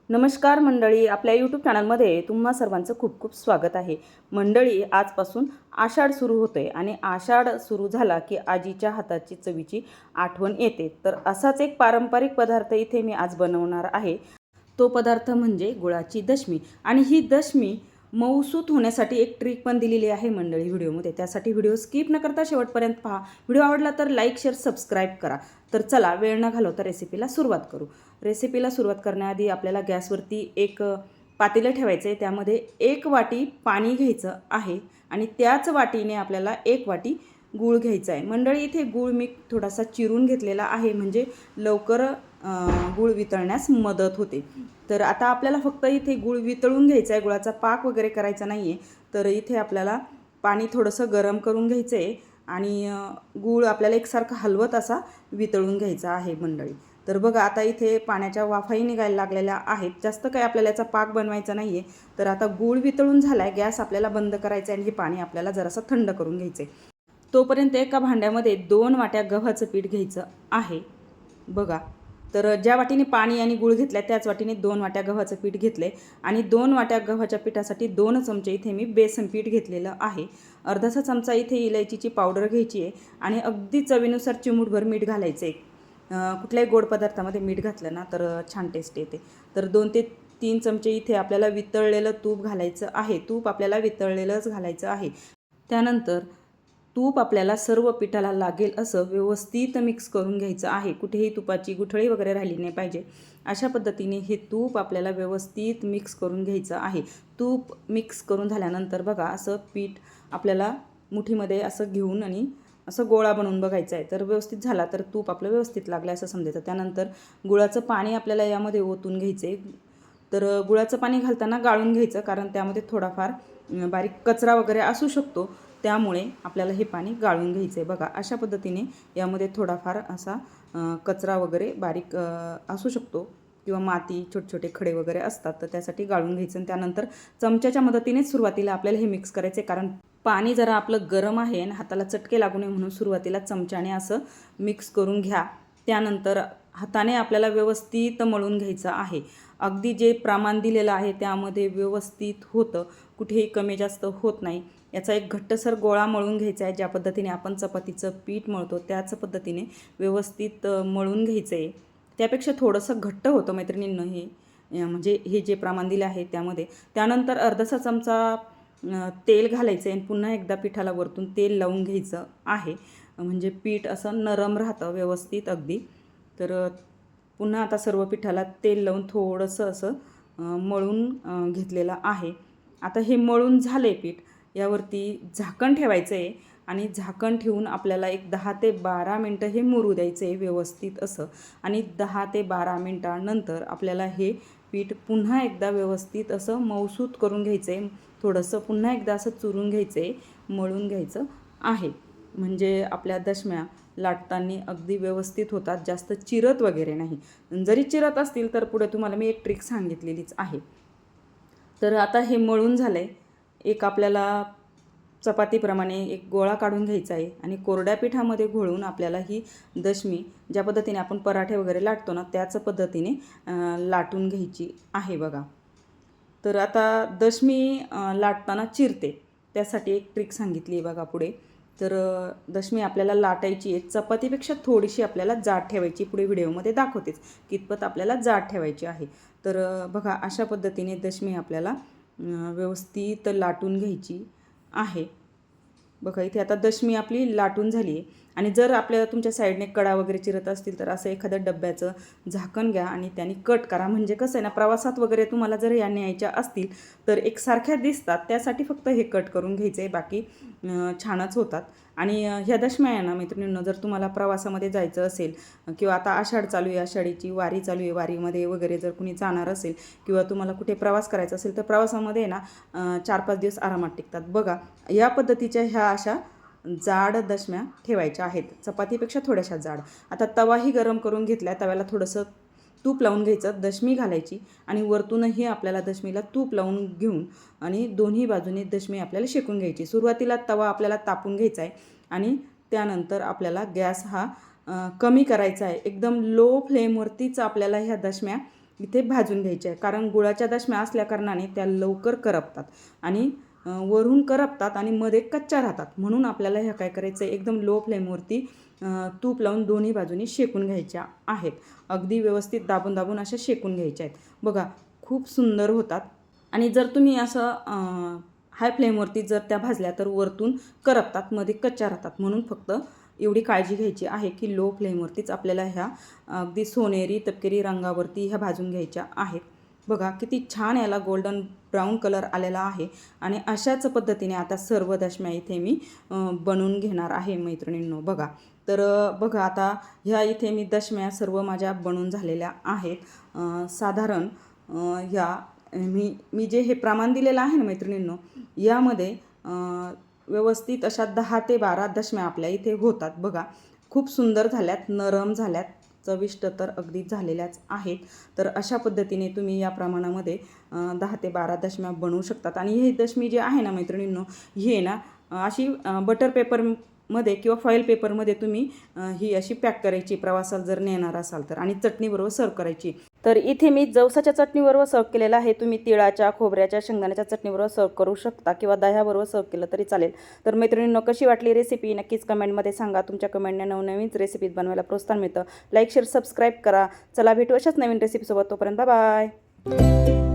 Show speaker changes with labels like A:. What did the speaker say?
A: नमस्कार मंडळी, आपल्या यूट्यूब चॅनलमध्ये तुम्हा सर्वांचं खूप खूप स्वागत आहे. मंडळी, आजपासून आषाढ सुरू होतोय आणि आषाढ सुरू झाला की आजीच्या हाताची चवीची आठवण येते. तर असाच एक पारंपरिक पदार्थ इथे मी आज बनवणार आहे. तो पदार्थ म्हणजे गुळाची दशमी. आणि ही दशमी मऊसूत होण्यासाठी एक ट्रिक पण दिलेली आहे मंडळी व्हिडिओमध्ये. त्यासाठी व्हिडिओ स्किप न करता शेवटपर्यंत पहा. व्हिडिओ आवडला तर लाईक, शेअर, सबस्क्राईब करा. तर चला, वेळ न घालवता रेसिपीला सुरुवात करू. रेसिपीला सुरुवात करण्याआधी आपल्याला गॅसवरती एक पातेलं ठेवायचं आहे. त्यामध्ये 1 वाटी पाणी घ्यायचं आहे आणि त्याच वाटीने आपल्याला 1 वाटी गूळ घ्यायचा आहे. मंडळी, इथे गूळ मी थोडासा चिरून घेतलेला आहे, म्हणजे लवकर गूळ वितळण्यास मदत होते. तर आता आपल्याला फक्त इथे गूळ वितळून घ्यायचा आहे, गुळाचा पाक वगैरे करायचा नाही आहे. तर इथे आपल्याला पाणी थोडंसं गरम करून घ्यायचं आहे आणि गूळ आपल्याला एकसारखा हलवत असा वितळून घ्यायचा आहे मंडळी. तर बघा, आता इथे पाण्याच्या वाफाही निघायला लागलेल्या आहेत. जास्त काही आपल्याला याचा पाक बनवायचा नाही आहे. तर आता गूळ वितळून झाला आहे, गॅस आपल्याला बंद करायचा आहे आणि हे पाणी आपल्याला जरासं थंड करून घ्यायचं आहे. तोपर्यंत एका भांड्यामध्ये 2 वाट्या गव्हाचं पीठ घ्यायचं आहे. बघा, तर ज्या वाटीने पाणी आणि गूळ घेतला त्याच वाटीने 2 वाट्या गव्हाचं पीठ घेतले आणि 2 वाट्या गव्हाच्या पिठासाठी 2 चमचे इथे मी बेसन पीठ घेतलेलं आहे. अर्धासा चमचा इथे इलायचीची पावडर घ्यायची आहे आणि अगदी चवीनुसार चिमूटभर मीठ घालायचं आहे. कुठल्याही गोड पदार्थामध्ये मीठ घातलं ना तर छान टेस्ट येते. तर 2 ते 3 चमचे इथे आपल्याला वितळलेलं तूप घालायचं आहे. तूप आपल्याला वितळलेलंच घालायचं आहे. त्यानंतर तूप आपल्याला सर्व पिठाला लागेल असं व्यवस्थित मिक्स करून घ्यायचं आहे. कुठेही तुपाची गुठळी वगैरे राहिली नाही पाहिजे. अशा पद्धतीने हे तूप आपल्याला व्यवस्थित मिक्स करून घ्यायचं आहे. तूप मिक्स करून झाल्यानंतर बघा, असं पीठ आपल्याला मुठीमध्ये असं घेऊन आणि असं गोळा बनवून बघायचा आहे. तर व्यवस्थित झाला तर तूप आपलं व्यवस्थित लागलं असं समजायचं. त्यानंतर गुळाचं पाणी आपल्याला यामध्ये ओतून घ्यायचं आहे. तर गुळाचं पाणी घालताना गाळून घ्यायचं, कारण त्यामध्ये थोडाफार बारीक कचरा वगैरे असू शकतो. त्यामुळे आपल्याला हे पाणी गाळून घ्यायचं आहे. बघा, अशा पद्धतीने यामध्ये थोडाफार असा कचरा वगैरे बारीक असू शकतो किंवा माती, छोटे छोटे खडे वगैरे असतात. तर त्यासाठी गाळून घ्यायचं आणि त्यानंतर चमच्याच्या मदतीनेच सुरुवातीला आपल्याला हे मिक्स करायचं आहे, कारण पाणी जरा आपलं गरम आहे आणि हाताला चटके लागू नये म्हणून सुरुवातीला चमच्याने असं मिक्स करून घ्या. त्यानंतर हाताने आपल्याला व्यवस्थित मळून घ्यायचं आहे. अगदी जे प्रमाण दिलेलं आहे त्यामध्ये व्यवस्थित होतं, कुठेही कमी जास्त होत नाही. याचा एक घट्टसर गोळा मळून घ्यायचा आहे. ज्या पद्धतीने आपण चपातीचं पीठ मळतो त्याच पद्धतीने व्यवस्थित मळून घ्यायचं आहे. त्यापेक्षा थोडंसं घट्ट होतं मैत्रिणींनो हे, म्हणजे हे जे प्रमाण दिलं आहे त्यामध्ये. त्यानंतर अर्धासा चमचा तेल घालायचं आहे आणि पुन्हा एकदा पिठाला वरतून तेल लावून घ्यायचं आहे, म्हणजे पीठ असं नरम राहतं व्यवस्थित अगदी. तर पुन्हा आता सर्व पिठाला तेल लावून थोडंसं असं मळून घेतलेलं आहे. आता हे मळून झाले पीठ, यावरती झाकण ठेवायचं आहे आणि झाकण ठेवून आपल्याला एक 10 ते 12 मिनटं हे मुरू द्यायचं आहे व्यवस्थित असं. आणि 10 ते 12 मिनटानंतर आपल्याला हे पीठ पुन्हा एकदा व्यवस्थित असं मऊसूत करून घ्यायचं आहे. थोडंसं पुन्हा एकदा असं चुरून घ्यायचं आहे, मळून घ्यायचं आहे, म्हणजे आपल्या दशम्या लाटताना अगदी व्यवस्थित होतात, जास्त चिरत वगैरे नाही. जरी चिरत असतील तर पुढे तुम्हाला मी एक ट्रिक सांगितलेलीच आहे. तर आता हे मळून झालं आहे. एक आपल्याला चपातीप्रमाणे एक गोळा काढून घ्यायचा आहे आणि कोरड्या पिठामध्ये घोळून आपल्याला ही दशमी ज्या पद्धतीने आपण पराठे वगैरे लाटतो ना त्याच पद्धतीने लाटून घ्यायची आहे. बघा, तर आता दशमी लाटताना चिरते त्यासाठी एक ट्रिक सांगितली आहे बघा पुढे. तर दशमी आपल्याला लाटायची आहे, चपातीपेक्षा थोडीशी आपल्याला जाड ठेवायची. पुढे व्हिडिओमध्ये दाखवतेच कितपत आपल्याला जाड ठेवायची आहे. तर बघा, अशा पद्धतीने दशमी आपल्याला व्यवस्थित लाटून घ्यायची आहे. बघा, इथे आता दशमी आपली लाटून झाली आहे. आणि जर आपल्याला तुमच्या साईडने कडा वगैरे चिरत असतील तर असं एखादं डब्याचं झाकण घ्या आणि त्याने कट करा. म्हणजे कसं आहे ना, प्रवासात वगैरे तुम्हाला जर या न्यायच्या असतील तर एकसारख्या दिसतात, त्यासाठी फक्त हे कट करून घ्यायचं आहे, बाकी छानच होतात. आणि ह्या दशम्या आहे ना मैत्रिणींनो, जर तुम्हाला प्रवासामध्ये जायचं असेल किंवा आता आषाढ चालू आहे, आषाढीची वारी चालू आहे, वारीमध्ये वगैरे जर कुणी जाणार असेल किंवा तुम्हाला कुठे प्रवास करायचा असेल तर प्रवासामध्ये ना 4-5 दिवस आरामात टिकतात. बघा, या पद्धतीच्या ह्या अशा जाड दशम्या ठेवायच्या आहेत, चपातीपेक्षा थोड्याशा जाड. आता तवाही गरम करून घेतला, तव्याला थोडंसं तूप लावून घ्यायचं, दशमी घालायची आणि वरतूनही आपल्याला दशमीला तूप लावून घेऊन आणि दोन्ही बाजूने दशमी आपल्याला शेकून घ्यायची. सुरुवातीला तवा आपल्याला तापून घ्यायचा आहे आणि त्यानंतर आपल्याला गॅस हा कमी करायचा आहे. एकदम लो फ्लेमवरतीच आपल्याला ह्या दशम्या इथे भाजून घ्यायच्या आहे, कारण गुळाच्या दशम्या असल्या कारणाने त्या लवकर करपतात आणि वरून करपतात आणि मध्ये कच्च्या राहतात. म्हणून आपल्याला ह्या काय करायचं आहे, एकदम लो फ्लेमवरती तूप लावून दोन्ही बाजूनी शेकून घ्यायच्या आहेत. अगदी व्यवस्थित दाबून दाबून अशा शेकून घ्यायच्या आहेत. बघा खूप सुंदर होतात. आणि जर तुम्ही असं हाय फ्लेमवरती जर त्या भाजल्या तर वरतून करपतात, मध्ये कच्च्या राहतात. म्हणून फक्त एवढी काळजी घ्यायची आहे की लो फ्लेमवरतीच आपल्याला ह्या अगदी सोनेरी तपकिरी रंगावरती ह्या भाजून घ्यायच्या आहेत. बघा किती छान याला गोल्डन ब्राऊन कलर आलेला आहे. आणि अशाच पद्धतीने आता सर्व दशम्या इथे मी बनवून घेणार आहे मैत्रिणींनो. बघा तर बघा आता ह्या इथे मी दशम्या सर्व माझ्या बनवून झालेल्या आहेत. साधारण ह्या मी जे हे प्रमाण दिलेलं आहे ना मैत्रिणींनो, यामध्ये व्यवस्थित अशा 10 ते 12 दशम्या आपल्या इथे होतात. बघा खूप सुंदर झाल्यात, नरम झाल्यात, चविष्ट तर अगदी झालेल्याच आहेत. तर अशा पद्धतीने तुम्ही या प्रमाणामध्ये 10 ते 12 दशम्या बनवू शकतात. आणि ही दशमी जी आहे ना मैत्रिणींनो, ही ना अशी बटर पेपरमध्ये किंवा फॉईल पेपरमध्ये तुम्ही ही अशी पॅक करायची प्रवासाला जर नेणार असाल तर, आणि चटणीबरोबर सर्व करायची. तर इथे मी जवसाच्या चटणीबरोबर सर्व केलेलं आहे. तुम्ही तिळाच्या, खोबऱ्याच्या, शेंगदाण्याच्या चटणीबरोबर सर्व करू शकता किंवा दह्याबरोबर सर्व केलं तरी चालेल. तर मैत्रिणींनो, कशी वाटली रेसिपी नक्कीच कमेंटमध्ये सांगा. तुमच्या कमेंटने नवनवीन रेसिपीज बनवायला प्रोत्साहन मिळतं. लाईक, शेअर, सबस्क्राईब करा. चला भेटू अशाच नवीन रेसिपीसोबत. तोपर्यंत बाय बाय.